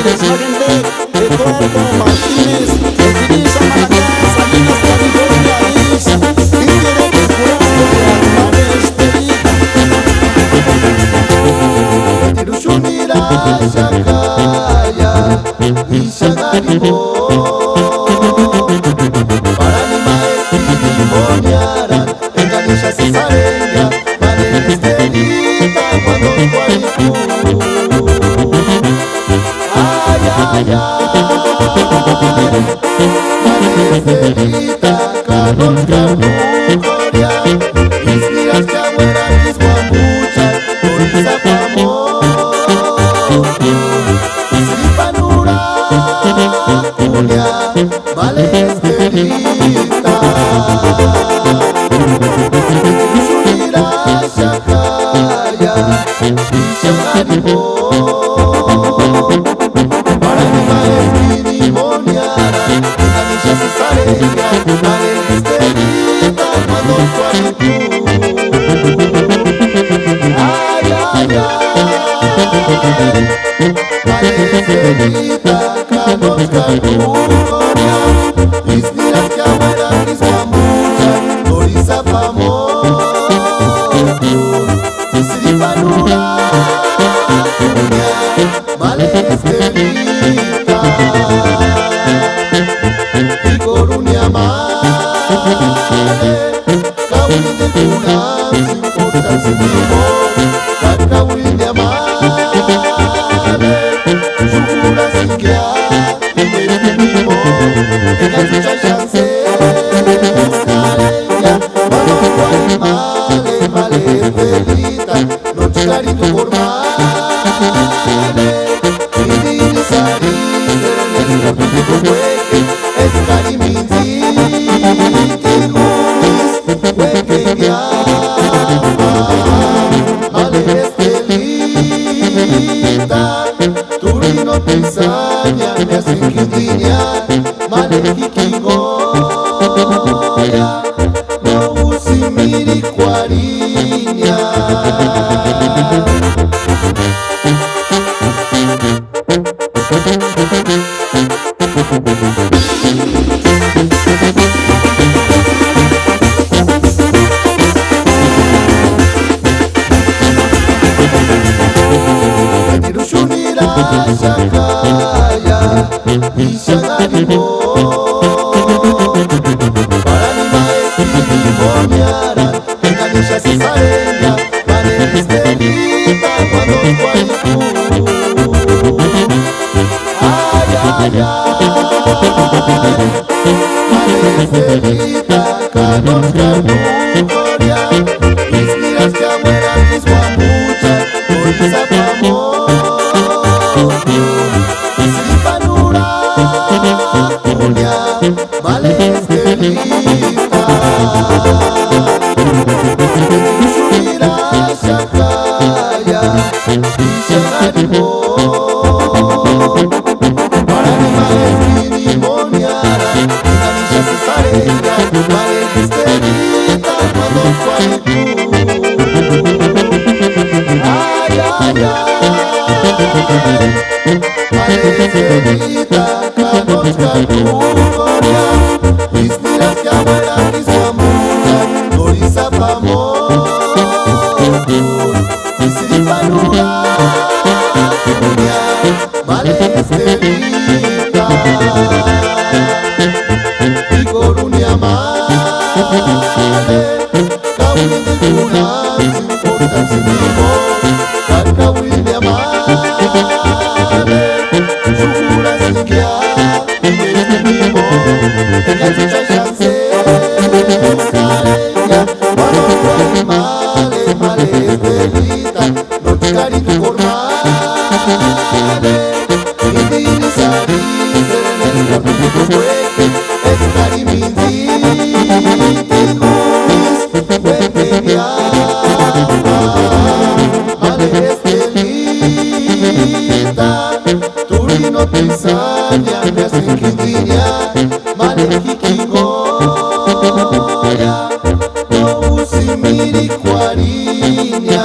Ramírez, Magenbeck, Eduardo Martínez, Utiliza Malacá, Salinas, California, Lisa, y quiere que jurando Armanes Telita. Tirushunira, Shakaya, Ishagaribo, Paranima, Estimoniara, Enganisha, Cesareña, Manes Telita, cuando Guaricu. Ay, ay, Manes Telita, Carlos Carnucoria, Ismiras, Chaguera, Isguamucha, Oriza, Pamor, Isripanura, Julia, Manes Telita. Shunira, Shakaya, Ishagaribo, Paranima, Estimoniara, Enganisha, Cesareña, Manes Telita, cuando Guaricu. Ay, ay, Manes Telita, Carlos Carnucoria, Ismiras, Chaguera, Isguamucha, Oriza, Pamor, Isripanura, Julia, Manes Telita. Y Coruña, Male, Kawin de Tunam, sin importar si vivo, Kawin de Male, Shukura, Sikia, y de Timimo, en la lucha chance, Escareña, Manos Guarimale, Manes Telita, Noche Clarito por Male, Irisari, Serenel, Capítulo Hueque, Escariminzi, Tijuis, Hueque y Guiama, Manes Telita, Turino, Pisaña, me hacen quindiñar, Manes Jiquigoya, no usimiri Cuariña. Tirushunira, Shakaya, Ishagaribo, Paranima, Estimoniara, Enganisha, Cesareña, Manes Telita, cuando Guaricu. Ay, ay, Manes Telita, Carlos Carnucoria, Ismiras, Chaguera, Isguamucha, Oriza, Pamor, Isripanura, Julia, Manes Telita. Shunira, Shakaya, Ishagaribo, Paranima, Estimoniara, Enganisha, Cesareña, Manes Telita, cuando Guaricu. Ay, ay, Manes Telita, Carlos Carnucoria, Ismiras, Chaguera, Isguamucha, Oriza, Pamor, Isripanura, Julia, Manes Telita. Y Coruña, Male, Kawin de Tunam, sin importar si vivo, Kawin de Male, Shukura, Sikia, y de Timimo, en la lucha chance, Escareña, Manos Guarimale, Manes Telita, Noche Clarito por Male, Irisari, Serenel, Capítulo Hueque, Escariminzi, Tijuis, Hueque y Guiama, Manes Telita, Turino, Pisaña, me hacen quindiñar, Manes Jiquigoya, no usimiri Cuariña.